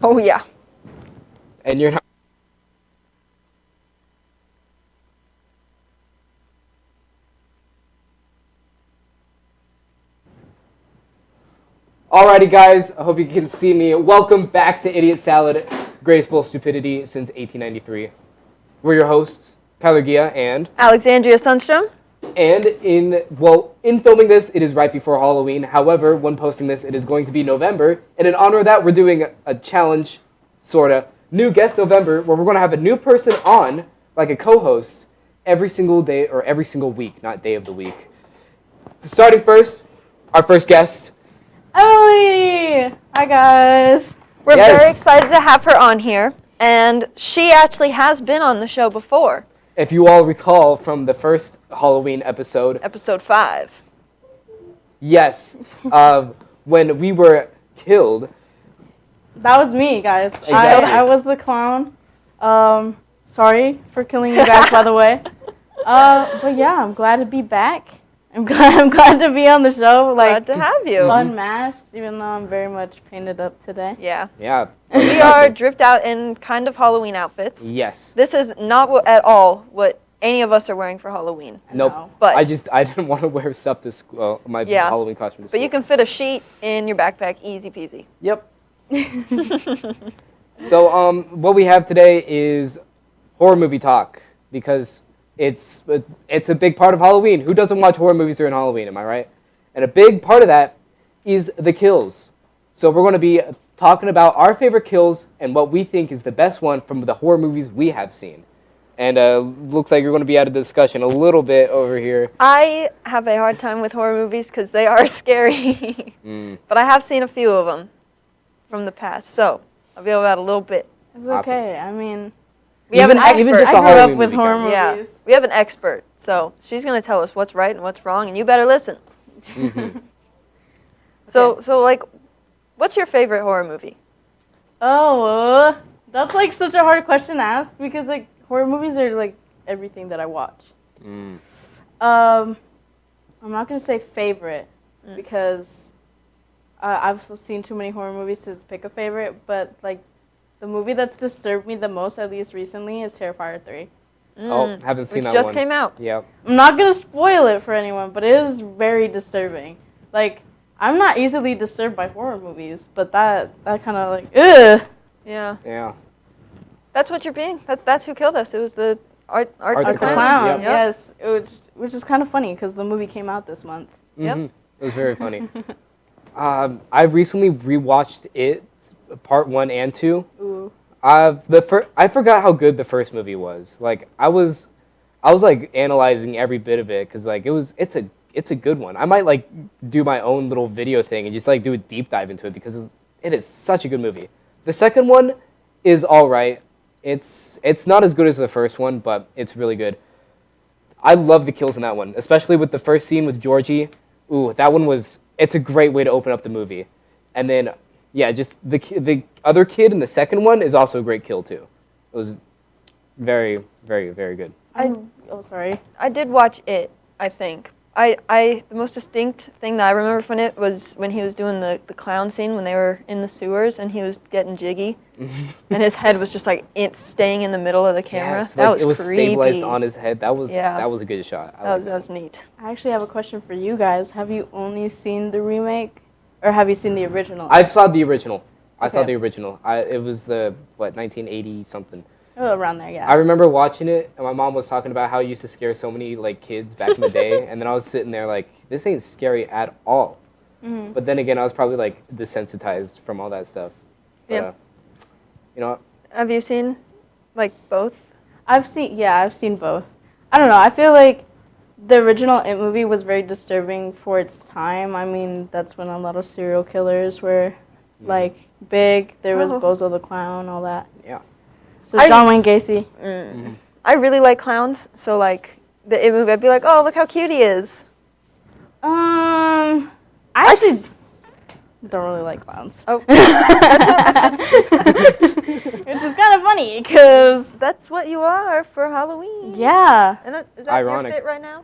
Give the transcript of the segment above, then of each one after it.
Oh, yeah. And you're not. Alrighty, guys. I hope you can see me. Welcome back to Idiot Salad, Greatest Bowl Stupidity since 1893. We're your hosts, Kyler Gia, Alexandria Sundstrom. and in filming this, it is right before Halloween. However, when posting this, it is going to be November, and in honor of that, we're doing a challenge, sorta, new guest November, where we're going to have a new person on, like a co-host, every single day or every single week, not day of the week. Starting first, our first guest. Emily! Hi, guys. We're Yes. very excited to have her on here, and she actually has been on the show before, If you all recall from the first Halloween episode, episode 5. yes, when we were killed. That was me, guys. Exactly. I was the clown. Sorry for killing you guys, by the way. But yeah, I'm glad to be back. I'm glad to be on the show. Glad to have you. Unmasked, even though I'm very much painted up today. Yeah. Yeah. We are dripped out in kind of Halloween outfits. Yes. This is not at all what any of us are wearing for Halloween. Nope. No. But I didn't want to wear stuff to school, my Halloween costume to school. But you can fit a sheet in your backpack, easy peasy. Yep. So what we have today is horror movie talk, because it's a big part of Halloween. Who doesn't watch horror movies during Halloween, am I right? And a big part of that is the kills. So we're going to be talking about our favorite kills and what we think is the best one from the horror movies we have seen. And looks like you're going to be out of the discussion a little bit over here. I have a hard time with horror movies because they are scary. But I have seen a few of them from the past, so I'll be able to add a little bit. It's okay. I mean, We have an expert. Even just a I grew Halloween up with movie horror counts. Yeah, movies. we have an expert, so she's going to tell us what's right and what's wrong, and you better listen. So like, what's your favorite horror movie? Oh, that's like such a hard question to ask because like horror movies are like everything that I watch. I'm not gonna say favorite because I've seen too many horror movies to pick a favorite. But like the movie that's disturbed me the most, at least recently, is Terrifier 3. Oh, haven't seen Which that just one. came out. Yeah. I'm not gonna spoil it for anyone, but it is very disturbing. Like I'm not easily disturbed by horror movies, but that kind of like ugh. Yeah. Yeah. That's what you're being. That's who killed us. It was the Art Art the the The Clown. Clown, Yep. yes, which is kind of funny because the movie came out this month. Yep. It was very funny. I recently rewatched it, part 1 and 2. Ooh. I forgot how good the first movie was. Like I was like analyzing every bit of it because like it's a good one. I might like do my own little video thing and just like do a deep dive into it because it is such a good movie. The second one is all right. It's not as good as the first one, but it's really good. I love the kills in that one, especially with the first scene with Georgie. Ooh, that one it's a great way to open up the movie. And then yeah, just the other kid in the second one is also a great kill too. It was very, very, very good. Oh, sorry. I did watch it, I think. The most distinct thing that I remember from it was when he was doing the clown scene when they were in the sewers and he was getting jiggy. And his head was just like staying in the middle of the camera. Yes, that like, was it was creepy. stabilized on his head. That was Yeah. that was a good shot. That was neat. I actually have a question for you guys. Have you only seen the remake, or have you seen the original? I saw the original. I saw Okay. the original. It was the 1980 something. Oh, around there, yeah. I remember watching it, and my mom was talking about how it used to scare so many like kids back in the day, and then I was sitting there like, this ain't scary at all. But then again, I was probably like desensitized from all that stuff. But, Yeah. You know what? Have you seen, like, both? I've seen both. I don't know. I feel like the original It movie was very disturbing for its time. I mean, that's when a lot of serial killers were like big. There was Oh. Bozo the Clown, all that. Yeah. So I- John Wayne Gacy. I really like clowns, so, like, the It movie, I'd be like, oh, look how cute he is. I actually don't really like clowns. Oh. Which is kind of funny because That's what you are for Halloween. yeah. And is that Ironic. your fit right now?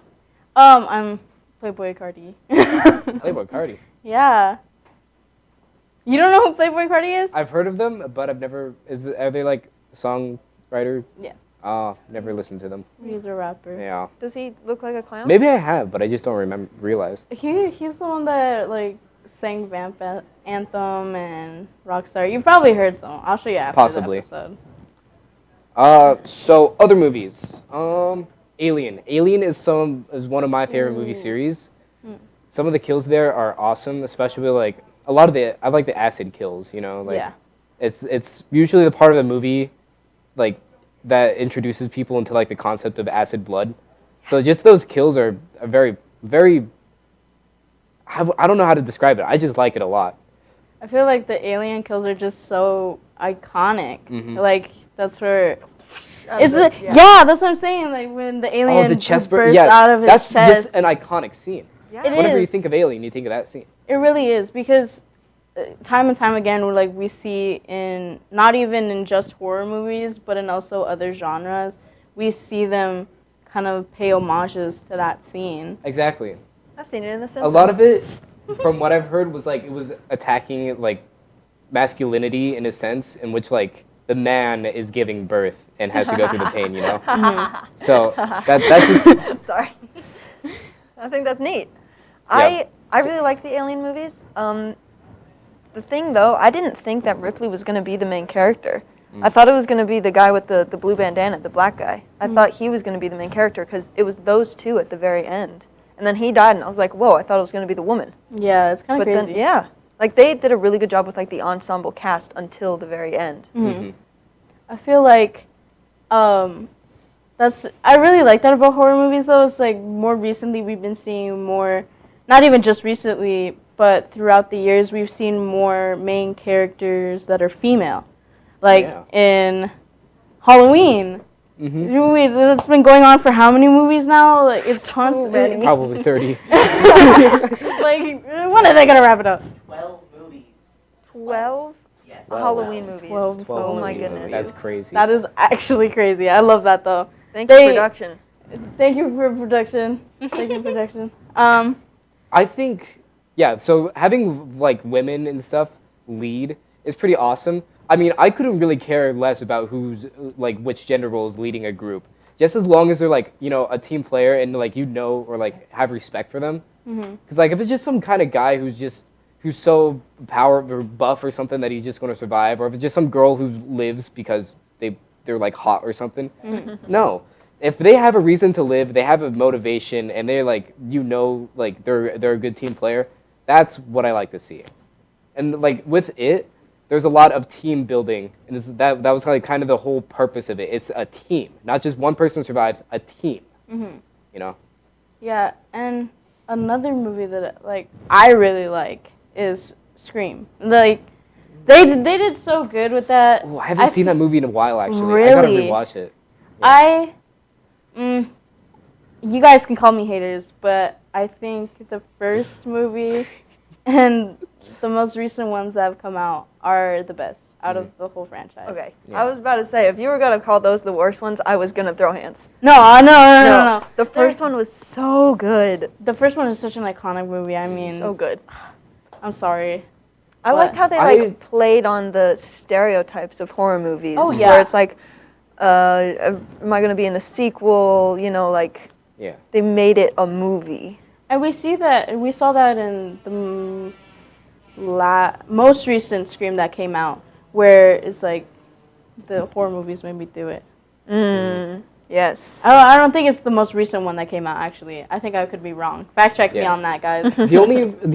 I'm Playboy Cardi. Playboy Cardi. Yeah. You don't know who Playboy Cardi is? I've heard of them, but I've never. Are they like songwriter? Yeah. Never listened to them. He's a rapper. Yeah. Does he look like a clown? Maybe I have, but I just don't realize. He's the one that like sang Vamp Anthem and Rockstar. You've probably heard some. I'll show you after Possibly. the episode. So other movies. Alien. Alien is one of my favorite movie series. Some of the kills there are awesome, especially like a lot of I like the acid kills, you know, like Yeah. it's usually the part of the movie like that introduces people into like the concept of acid blood. So just those kills are very very I don't know how to describe it. I just like it a lot. I feel like the alien kills are just so iconic. Mhm. Like that's where Yeah. yeah, that's what I'm saying. Like when the alien the chest burst bursts out of his that's chest. just an iconic scene. Yeah. It Whenever you is. think of Alien, you think of that scene. It really is because time and time again, we see in not even in just horror movies, but in also other genres, we see them kind of pay homages to that scene. Exactly. I've seen it in The A Simpsons. lot of it, from what I've heard, was like it was attacking like masculinity in a sense in which like the man is giving birth and has to go through the pain, you know. So that's just Sorry. I think that's neat. Yeah. I really like the Alien movies. The thing though, I didn't think that Ripley was going to be the main character. I thought it was going to be the guy with the blue bandana, the black guy. I thought he was going to be the main character because it was those two at the very end. And then he died, and I was like, whoa, I thought it was going to be the woman. Yeah, it's kind of But crazy. then, yeah. Like, they did a really good job with, like, the ensemble cast until the very end. I feel like I really like that about horror movies though. It's like more recently we've been seeing more, not even just recently, but throughout the years we've seen more main characters that are female. Like in Halloween. It's been going on for how many movies now? Like it's constant. probably 30. Like when are they gonna wrap it up? 12 movies. 12 Yes. Halloween movies. 12 Oh my movies. goodness. That's crazy. That is actually crazy. I love that though. Thank you, They- production. Thank you for production. Thank you, production. I think, yeah, so having like women and stuff lead is pretty awesome. I mean, I couldn't really care less about who's like which gender role is leading a group, just as long as they're like, you know, a team player and like you know or like have respect for them. Because like if it's just some kind of guy who's so power or buff or something that he's just going to survive, or if it's just some girl who lives because they're like hot or something, no. If they have a reason to live, they have a motivation, and they're like, you know, like they're a good team player. That's what I like to see. And like with it, there's a lot of team building, and that was kind of the whole purpose of it. It's a team, not just one person survives. A team, you know. Yeah, and another movie that like I really like is Scream. Like they did so good with that. Oh, I haven't seen that movie in a while. Actually, I gotta Really? rewatch it. You guys can call me haters, but I think the first movie and the most recent ones that have come out are the best out of the whole franchise. Okay. Yeah. I was about to say, if you were going to call those the worst ones, I was going to throw hands. No. The first one was so good. The first one is such an iconic movie. I mean, So good. I'm sorry. I What? liked how they like played on the stereotypes of horror movies. Oh, yeah. Where it's like, am I going to be in the sequel? You know, like Yeah. they made it a movie. And we saw that in the most recent Scream that came out, where it's like the horror movies made me do it. Yes. I don't think it's the most recent one that came out. Actually, I think I could be wrong. Fact check me Yeah. on that, guys. The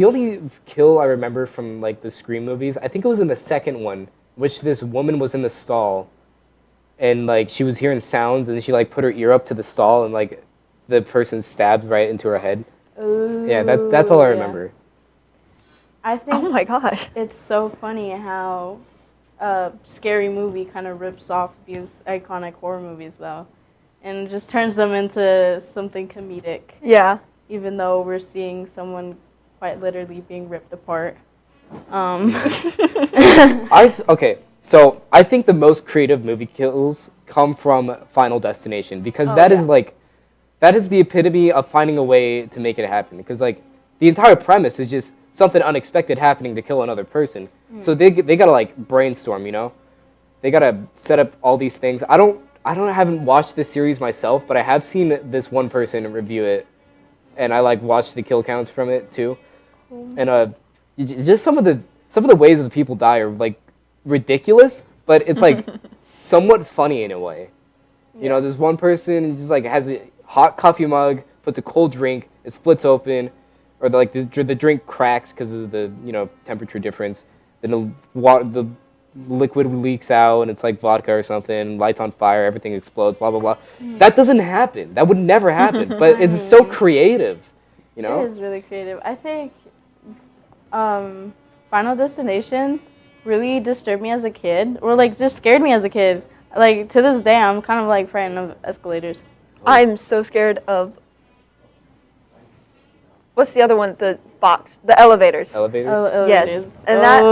only kill I remember from like the Scream movies, I think it was in the second one, which this woman was in the stall, and like she was hearing sounds, and she like put her ear up to the stall, and like the person stabbed right into her head. Yeah, that's all I Ooh, yeah. remember. I think Oh my gosh. it's so funny how a scary movie kind of rips off these iconic horror movies, though, and just turns them into something comedic, Yeah. even though we're seeing someone quite literally being ripped apart. Okay, so I think the most creative movie kills come from Final Destination because that is the epitome of finding a way to make it happen. Because like the entire premise is just something unexpected happening to kill another person. So they gotta like brainstorm, you know. They gotta set up all these things. I haven't watched this series myself, but I have seen this one person review it, and I like watched the kill counts from it too. And just some of the ways that the people die are like ridiculous, but it's like somewhat funny in a way. You know, there's one person just like has a hot coffee mug, puts a cold drink, it splits open, or the drink cracks because of the temperature difference. Then the liquid leaks out and it's like vodka or something. Lights on fire, everything explodes. Blah blah blah. That doesn't happen. That would never happen. But it's so creative. You know, it is really creative. I think Final Destination really disturbed me as a kid, or like just scared me as a kid. Like to this day, I'm kind of like frightened of escalators. I'm so scared of. What's the other one? The elevators. Elevators. Yes, and that.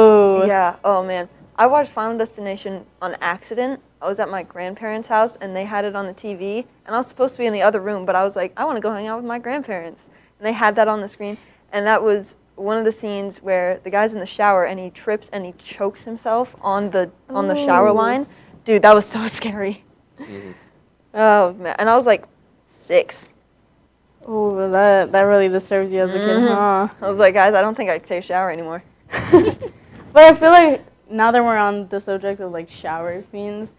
Yeah. Oh man, I watched Final Destination on accident. I was at my grandparents' house and they had it on the TV, and I was supposed to be in the other room, but I was like, I want to go hang out with my grandparents, and they had that on the screen, and that was one of the scenes where the guy's in the shower and he trips and he chokes himself on the shower line. Dude, that was so scary. Mm-hmm. Oh man, and I was like 6. Oh, that really disturbed you as a kid, huh? I was like, guys, I don't think I can take a shower anymore. But I feel like now that we're on the subject of like shower scenes,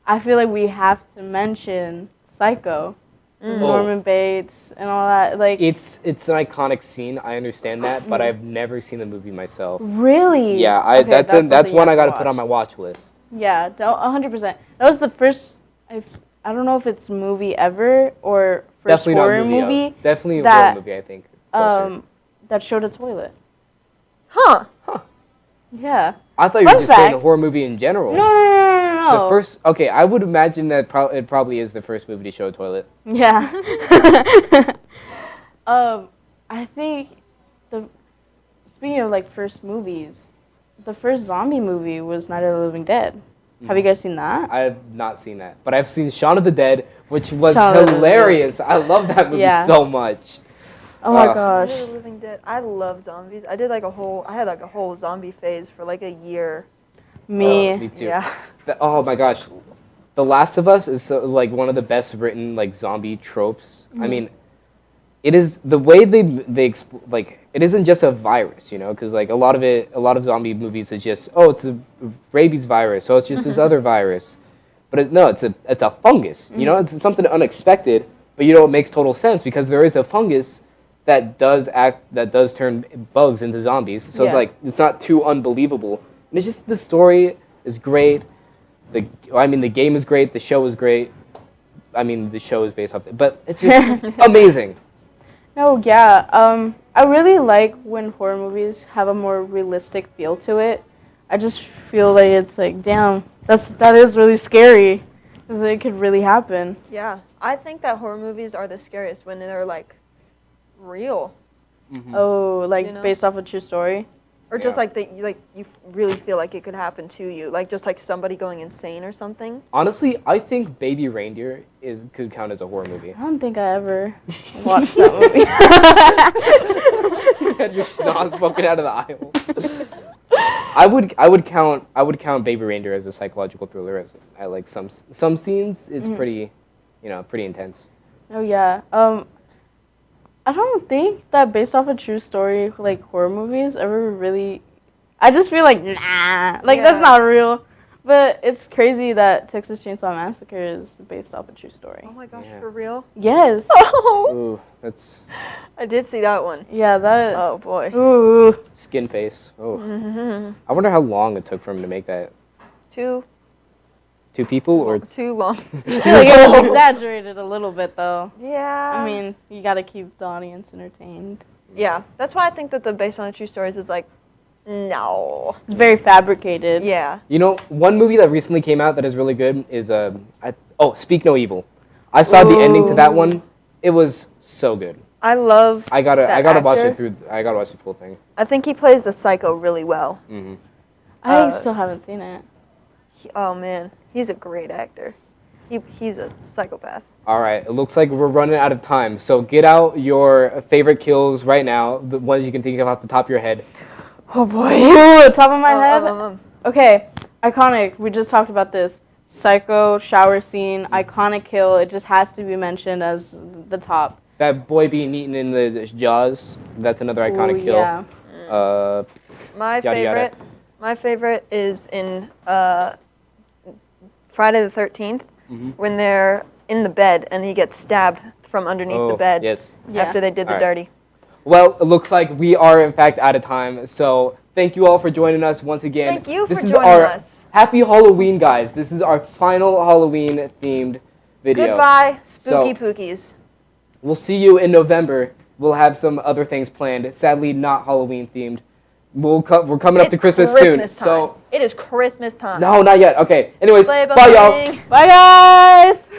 I feel like we have to mention Psycho, Norman Bates, and all that. Like it's an iconic scene. I understand that, but I've never seen the movie myself. Really? Yeah, Okay, that's one I got to put watch. on my watch list. Yeah, 100%. That was the first. I don't know if it's movie ever or first Definitely horror not movie. Definitely a that, horror movie, I think. That showed a toilet. Huh. Yeah. I thought you were Fun just saying a fact. horror movie in general. No. The first, okay, I would imagine that it probably is the first movie to show a toilet. Yeah. I think speaking of like first movies, the first zombie movie was Night of the Living Dead. Have you guys seen that? I have not seen that, but I've seen Shaun of the Dead, which was Shaun of the hilarious. I love that movie so much. Oh my gosh. Night of the Living Dead. I love zombies. I had like a whole zombie phase for like a year. Me too. Yeah. Oh my gosh, The Last of Us is like one of the best written like zombie tropes. I mean, it is the way like it isn't just a virus, you know, because like a lot of zombie movies is just it's a rabies virus, so it's just this other virus, but it's a fungus, you know, it's something unexpected, but it makes total sense because there is a fungus that does turn bugs into zombies, so it's like it's not too unbelievable, and it's just the story is great, the game is great, the show is great, the show is based off, but it's just amazing. No, yeah. I really like when horror movies have a more realistic feel to it. I just feel like it's like, damn, that is really scary, because it could really happen. Yeah. I think that horror movies are the scariest when they're like real. Mm-hmm. Oh, like based off a true story? Or just like you really feel like it could happen to you, like just like somebody going insane or something. Honestly, I think Baby Reindeer could count as a horror movie. I don't think I ever watched that movie. You had your schnoz poking out of the aisle. I would count Baby Reindeer as a psychological thriller. I like some scenes. It's pretty intense. Oh yeah. I don't think that based off a true story, like horror movies ever really. I just feel like that's not real. But it's crazy that Texas Chainsaw Massacre is based off a true story. Oh my gosh, for real? Yes. Oh. Ooh, that's. I did see that one. Yeah, that. Oh boy. Ooh. Skin face. Oh. I wonder how long it took for him to make that. Two people or too long. I feel like it was exaggerated a little bit though. Yeah. I mean, you gotta keep the audience entertained. Yeah, that's why I think that the based on the true stories is like, no. It's very fabricated. Yeah. You know, one movie that recently came out that is really good is Speak No Evil. I saw the ending to that one. It was so good. I love. I gotta watch it actor. I gotta watch the full thing. I think he plays the psycho really well. Mm-hmm. I still haven't seen it. Oh man, he's a great actor. He's a psychopath. All right, it looks like we're running out of time. So get out your favorite kills right now, the ones you can think of off the top of your head. Oh boy. Ooh, top of my head. Um. Okay, iconic. We just talked about this. Psycho shower scene, iconic kill. It just has to be mentioned as the top. That boy being eaten in the jaws, that's another iconic Ooh, kill. Yeah. My Yada, yada. favorite. My favorite is in Friday the 13th when they're in the bed and he gets stabbed from underneath the bed Yes. after they did the All right. dirty. Well, it looks like we are in fact out of time. So thank you all for joining us once again. Thank you for This is joining our us. Happy Halloween, guys. This is our final Halloween themed video. Goodbye, So- spooky pookies. We'll see you in November. We'll have some other things planned. Sadly, not Halloween themed. We're coming up to Christmas soon. Time. So It is Christmas time. no, not yet. Okay. Anyways, Sleigh bye y'all. belling. Bye, guys.